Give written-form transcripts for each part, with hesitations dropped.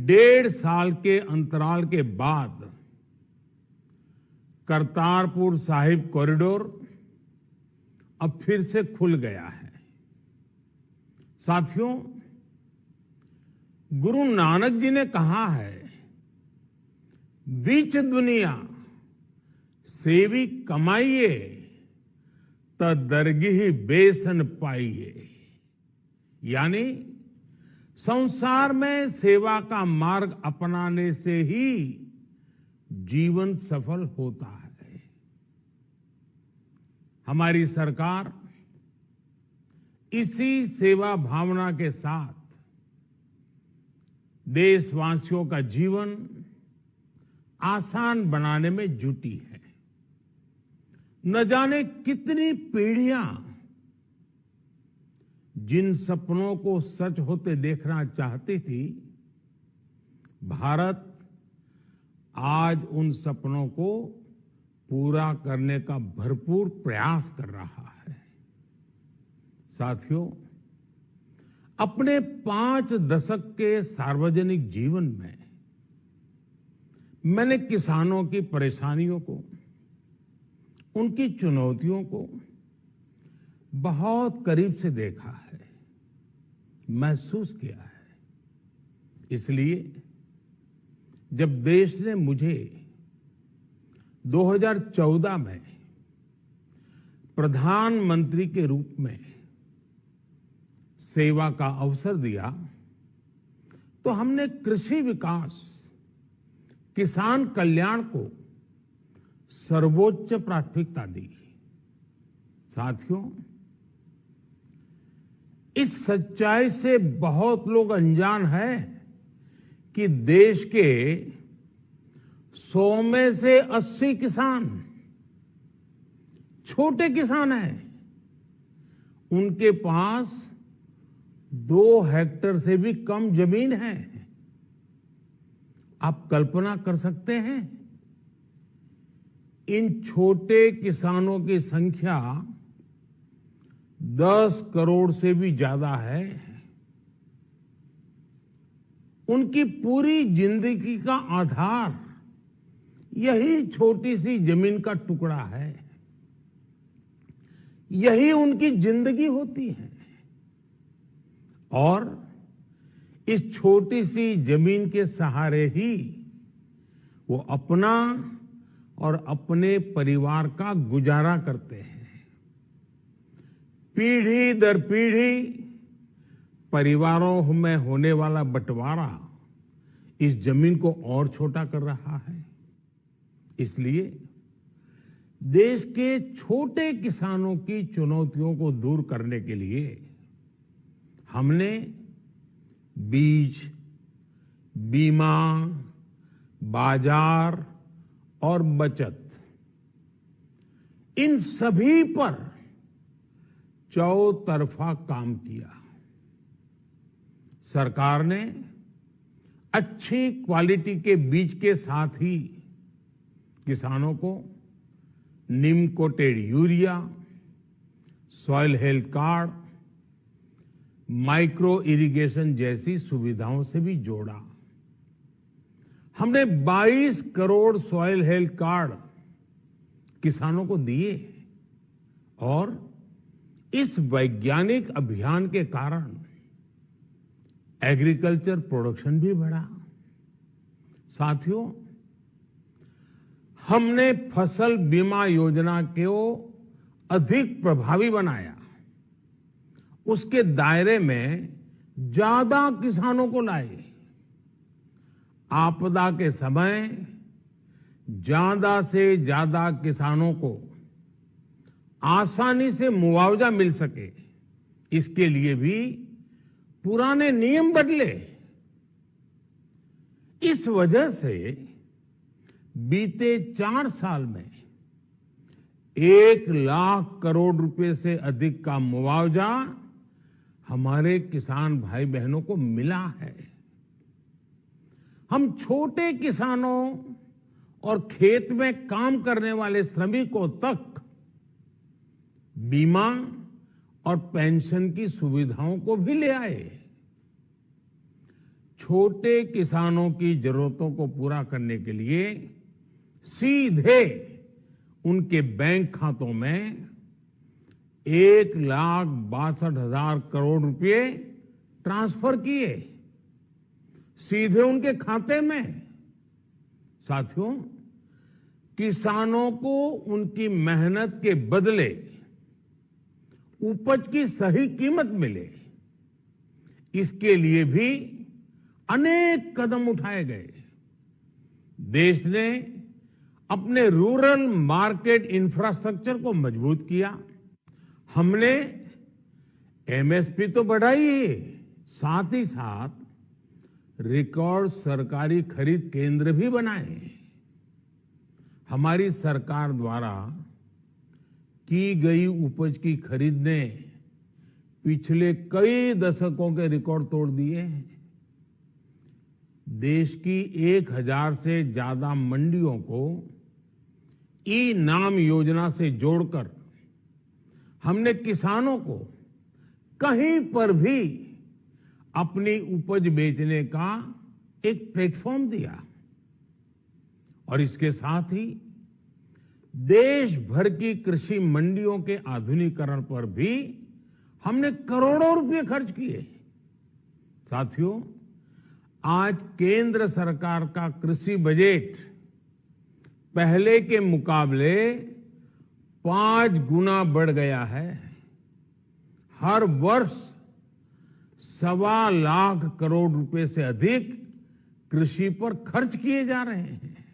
1.5 साल के अंतराल के बाद करतारपुर साहिब कॉरिडोर अब फिर से खुल गया है। साथियों, गुरु नानक जी ने कहा है, बीच दुनिया सेवी कमाइए त दरगिह बेसन पाइए। यानी संसार में सेवा का मार्ग अपनाने से ही जीवन सफल होता है। हमारी सरकार इसी सेवा भावना के साथ देशवासियों का जीवन आसान बनाने में जुटी है। न जाने कितनी पीढ़ियां जिन सपनों को सच होते देखना चाहती थी, भारत आज उन सपनों को पूरा करने का भरपूर प्रयास कर रहा है। साथियों, अपने 5 दशक के सार्वजनिक जीवन में मैंने किसानों की परेशानियों को, उनकी चुनौतियों को बहुत करीब से देखा है, महसूस किया है। इसलिए जब देश ने मुझे 2014 में प्रधानमंत्री के रूप में सेवा का अवसर दिया, तो हमने कृषि विकास, किसान कल्याण को सर्वोच्च प्राथमिकता दी। साथियों, इस सच्चाई से बहुत लोग अनजान हैं कि देश के 100 में से 80 किसान छोटे किसान हैं। उनके पास 2 हेक्टेयर से भी कम जमीन है। आप कल्पना कर सकते हैं, इन छोटे किसानों की संख्या 10 करोड़ से भी ज्यादा है। उनकी पूरी जिंदगी का आधार यही छोटी सी जमीन का टुकड़ा है। यही उनकी जिंदगी होती है। और इस छोटी सी जमीन के सहारे ही वो अपना और अपने परिवार का गुजारा करते हैं। पीढ़ी दर पीढ़ी परिवारों में होने वाला बंटवारा इस जमीन को और छोटा कर रहा है। इसलिए देश के छोटे किसानों की चुनौतियों को दूर करने के लिए हमने बीज, बीमा, बाजार और बचत, इन सभी पर चौतरफा काम किया। सरकार ने अच्छी क्वालिटी के बीज के साथ ही किसानों को neem coated urea, soil health card, micro irrigation जैसी सुविधाओं से भी जोड़ा। हमने 22 करोड़ सॉइल हेल्थ कार्ड किसानों को दिए और इस वैज्ञानिक अभियान के कारण एग्रीकल्चर प्रोडक्शन भी बढ़ा। साथियों, हमने फसल बीमा योजना को अधिक प्रभावी बनाया। उसके दायरे में ज्यादा किसानों को लाए। आपदा के समय ज्यादा से ज्यादा किसानों को आसानी से मुआवजा मिल सके, इसके लिए भी पुराने नियम बदले। इस वजह से बीते 4 साल में 1 लाख करोड़ रुपए से अधिक का मुआवजा हमारे किसान भाई बहनों को मिला है। हम छोटे किसानों और खेत में काम करने वाले श्रमिकों तक बीमा और पेंशन की सुविधाओं को भी ले आए। छोटे किसानों की जरूरतों को पूरा करने के लिए सीधे उनके बैंक खातों में 1,62,000 करोड़ रुपए ट्रांसफर किए, सीधे उनके खाते में। साथियों, किसानों को उनकी मेहनत के बदले उपज की सही कीमत मिले, इसके लिए भी अनेक कदम उठाए गए। देश ने अपने रूरल मार्केट इंफ्रास्ट्रक्चर को मजबूत किया। हमने एमएसपी तो बढ़ाई है, साथ ही साथ रिकॉर्ड सरकारी खरीद केंद्र भी बनाए। हमारी सरकार द्वारा की गई उपज की खरीद ने पिछले कई दशकों के रिकॉर्ड तोड़ दिए हैं। देश की 1,000 से ज्यादा मंडियों को ई नाम योजना से जोड़कर हमने किसानों को कहीं पर भी अपनी उपज बेचने का एक प्लेटफॉर्म दिया और इसके साथ ही देश भर की कृषि मंडियों के आधुनिकीकरण पर भी हमने करोड़ों रुपए खर्च किए। साथियों, आज केंद्र सरकार का कृषि बजट पहले के मुकाबले 5 गुना बढ़ गया है। हर वर्ष 1.25 लाख करोड़ रुपए से अधिक कृषि पर खर्च किए जा रहे हैं।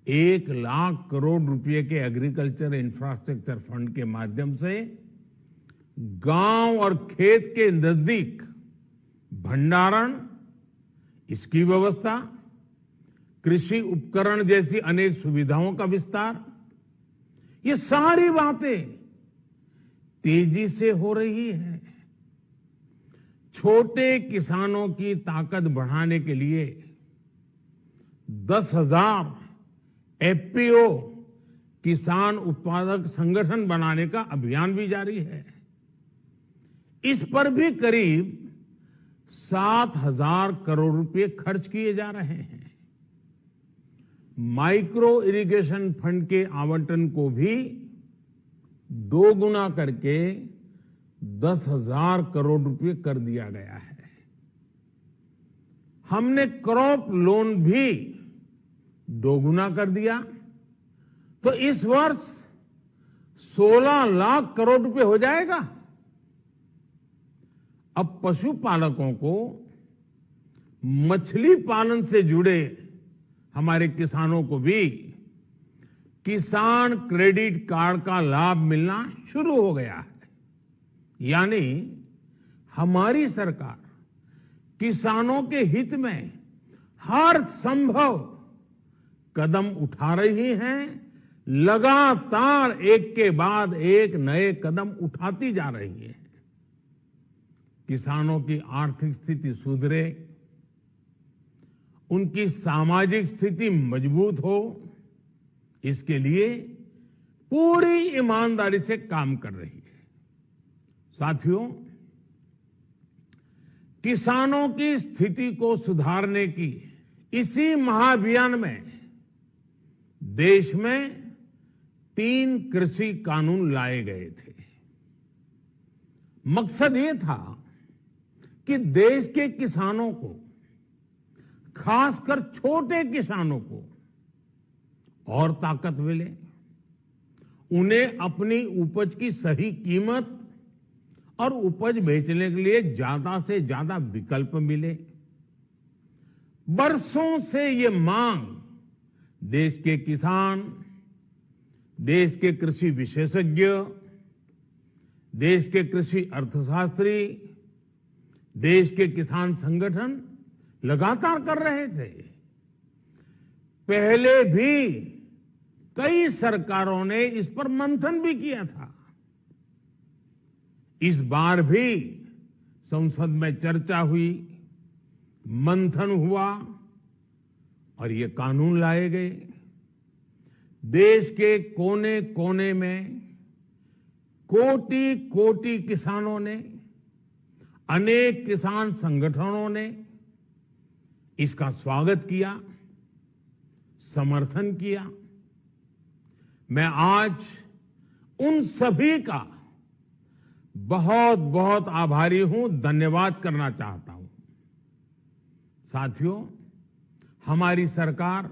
1 लाख करोड़ रुपए के एग्रीकल्चर इंफ्रास्ट्रक्चर फंड के माध्यम से गांव और खेत के नजदीक भंडारण, इसकी व्यवस्था, कृषि उपकरण जैसी अनेक सुविधाओं का विस्तार, ये सारी बातें तेजी से हो रही है। छोटे किसानों की ताकत बढ़ाने के लिए 10,000 एफपीओ किसान उत्पादक संगठन बनाने का अभियान भी जारी है। इस पर भी करीब 7,000 करोड़ रुपए खर्च किए जा रहे हैं। माइक्रो इरिगेशन फंड के आवंटन को भी 2 गुना करके 10,000 करोड़ रुपए कर दिया गया है। हमने क्रॉप लोन भी 2 गुना कर दिया, तो इस वर्ष 16 लाख करोड़ रुपए हो जाएगा। अब पशुपालकों को मछली पालन से जुड़े हमारे किसानों को भी किसान क्रेडिट कार्ड का लाभ मिलना शुरू हो गया है। यानी हमारी सरकार किसानों के हित में हर संभव कदम उठा रही है, लगातार एक के बाद एक नए कदम उठाती जा रही है। किसानों की आर्थिक स्थिति सुधरे, उनकी सामाजिक स्थिति मजबूत हो, इसके लिए पूरी ईमानदारी से काम कर रही है। साथियों, किसानों की स्थिति को सुधारने की इसी महाअभियान में देश में 3 कृषि कानून लाए गए थे। मकसद ये था कि देश के किसानों को, खासकर छोटे किसानों को और ताकत मिले, उन्हें अपनी उपज की सही कीमत और उपज बेचने के लिए ज्यादा से ज्यादा विकल्प मिले। बरसों से ये मांग देश के किसान, देश के कृषि विशेषज्ञ, देश के कृषि अर्थशास्त्री, देश के किसान संगठन लगातार कर रहे थे। पहले भी कई सरकारों ने इस पर मंथन भी किया था। इस बार भी संसद में चर्चा हुई, मंथन हुआ और ये कानून लाए गए। देश के कोने कोने में कोटि कोटि किसानों ने, अनेक किसान संगठनों ने इसका स्वागत किया, समर्थन किया। मैं आज उन सभी का बहुत बहुत आभारी हूं, धन्यवाद करना चाहता हूं। साथियों, हमारी सरकार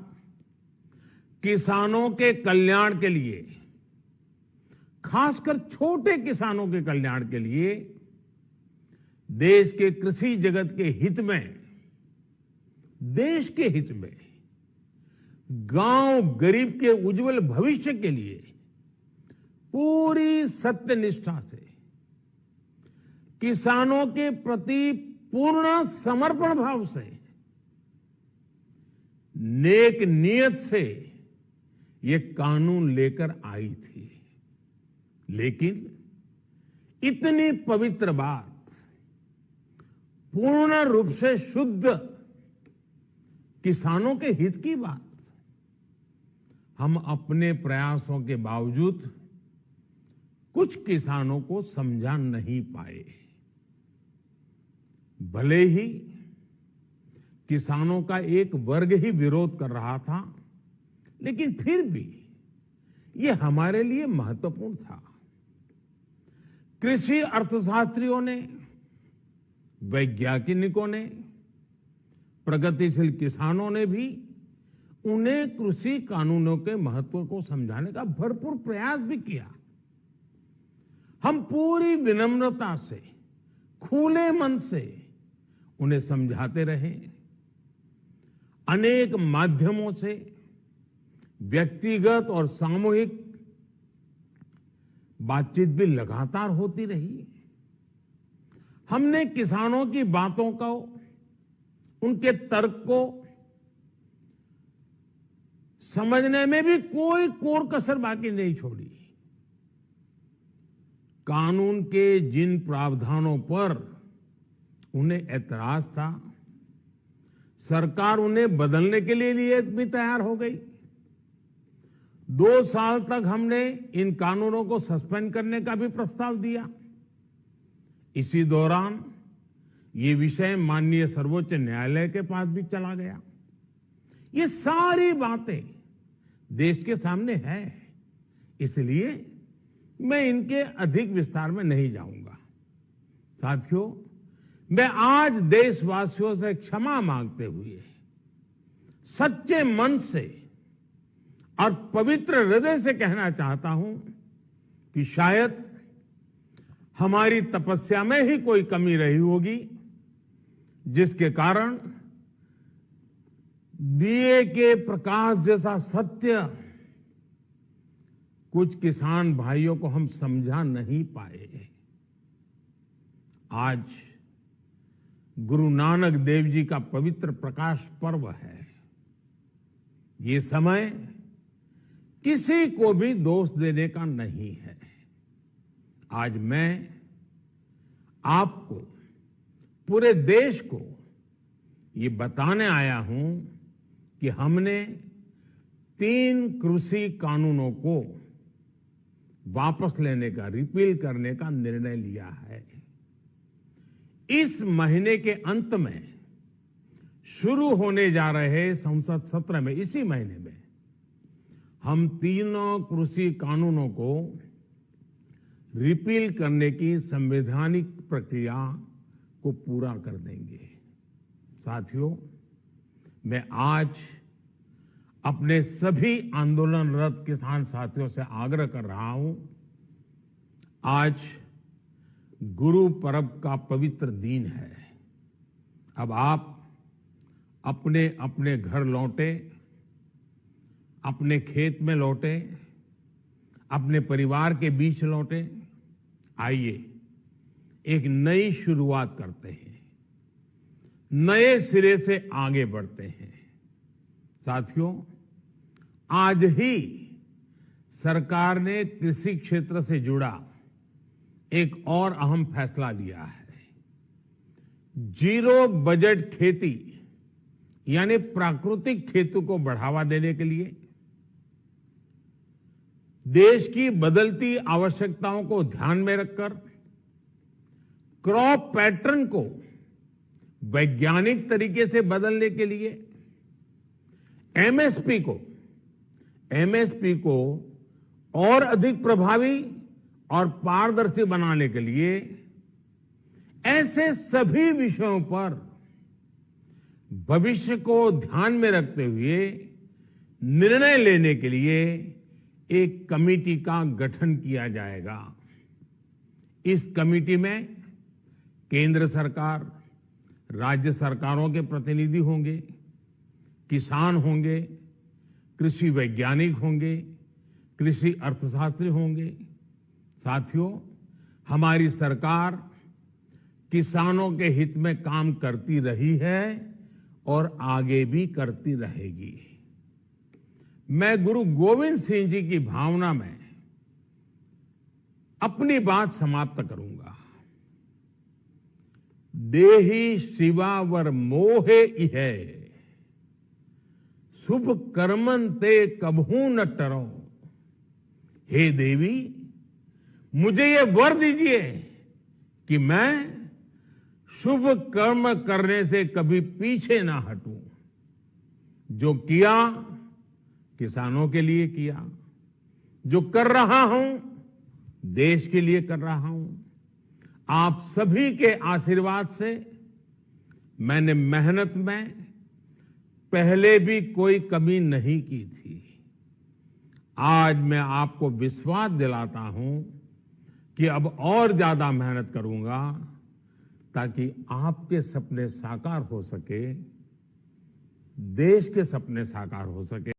किसानों के कल्याण के लिए, खासकर छोटे किसानों के कल्याण के लिए, देश के कृषि जगत के हित में, देश के हित में, गांव गरीब के उज्जवल भविष्य के लिए पूरी सत्यनिष्ठा से, किसानों के प्रति पूर्ण समर्पण भाव से, नेक नियत से ये कानून लेकर आई थी। लेकिन इतनी पवित्र बात, पूर्ण रूप से शुद्ध किसानों के हित की बात, हम अपने प्रयासों के बावजूद कुछ किसानों को समझा नहीं पाए। भले ही किसानों का एक वर्ग ही विरोध कर रहा था, लेकिन फिर भी यह हमारे लिए महत्वपूर्ण था। कृषि अर्थशास्त्रियों ने, वैज्ञानिकों ने, प्रगतिशील किसानों ने भी उन्हें कृषि कानूनों के महत्व को समझाने का भरपूर प्रयास भी किया। हम पूरी विनम्रता से, खुले मन से उन्हें समझाते रहे। अनेक माध्यमों से व्यक्तिगत और सामूहिक बातचीत भी लगातार होती रही। हमने किसानों की बातों को, उनके तर्क को समझने में भी कोई कोर कसर बाकी नहीं छोड़ी। कानून के जिन प्रावधानों पर उन्हें ऐतराज था, सरकार उन्हें बदलने के लिए भी तैयार हो गई। 2 साल तक हमने इन कानूनों को सस्पेंड करने का भी प्रस्ताव दिया। इसी दौरान ये विषय माननीय सर्वोच्च न्यायालय के पास भी चला गया। ये सारी बातें देश के सामने है, इसलिए मैं इनके अधिक विस्तार में नहीं जाऊंगा। साथियों, मैं आज देशवासियों से क्षमा मांगते हुए सच्चे मन से और पवित्र हृदय से कहना चाहता हूं कि शायद हमारी तपस्या में ही कोई कमी रही होगी, जिसके कारण दिए के प्रकाश जैसा सत्य कुछ किसान भाइयों को हम समझा नहीं पाए। आज गुरु नानक देव जी का पवित्र प्रकाश पर्व है। ये समय किसी को भी दोष देने का नहीं है। आज मैं आपको, पूरे देश को ये बताने आया हूं कि हमने 3 कृषि कानूनों को वापस लेने का, रिपील करने का निर्णय लिया है। इस महीने के अंत में शुरू होने जा रहे संसद सत्र में, इसी महीने में, हम 3 कृषि कानूनों को रिपील करने की संवैधानिक प्रक्रिया को पूरा कर देंगे। साथियों, मैं आज अपने सभी आंदोलनरत किसान साथियों से आग्रह कर रहा हूं, आज गुरु पर्व का पवित्र दिन है। अब आप अपने अपने घर लौटे, अपने खेत में लौटे, अपने परिवार के बीच लौटे। आइए एक नई शुरुआत करते हैं, नए सिरे से आगे बढ़ते हैं। साथियों, आज ही सरकार ने कृषि क्षेत्र से जुड़ा एक और अहम फैसला लिया है। जीरो बजट खेती यानी प्राकृतिक खेती को बढ़ावा देने के लिए, देश की बदलती आवश्यकताओं को ध्यान में रखकर क्रॉप पैटर्न को वैज्ञानिक तरीके से बदलने के लिए एमएसपी को और अधिक प्रभावी और पारदर्शी बनाने के लिए ऐसे सभी विषयों पर भविष्य को ध्यान में रखते हुए निर्णय लेने के लिए एक कमेटी का गठन किया जाएगा। इस कमेटी में केंद्र सरकार, राज्य सरकारों के प्रतिनिधि होंगे, किसान होंगे, कृषि वैज्ञानिक होंगे, कृषि अर्थशास्त्री होंगे। साथियों, हमारी सरकार किसानों के हित में काम करती रही है और आगे भी करती रहेगी। मैं गुरु गोविंद सिंह जी की भावना में अपनी बात समाप्त करूंगा। देहि शिवावर मोहे इहे, शुभ कर्मन ते कबहू न टरो। हे देवी, मुझे ये वर दीजिए कि मैं शुभ कर्म करने से कभी पीछे ना हटूं। जो किया किसानों के लिए किया, जो कर रहा हूं देश के लिए कर रहा हूं। आप सभी के आशीर्वाद से मैंने मेहनत में पहले भी कोई कमी नहीं की थी। आज मैं आपको विश्वास दिलाता हूं कि अब और ज्यादा मेहनत करूंगा ताकि आपके सपने साकार हो सके, देश के सपने साकार हो सके।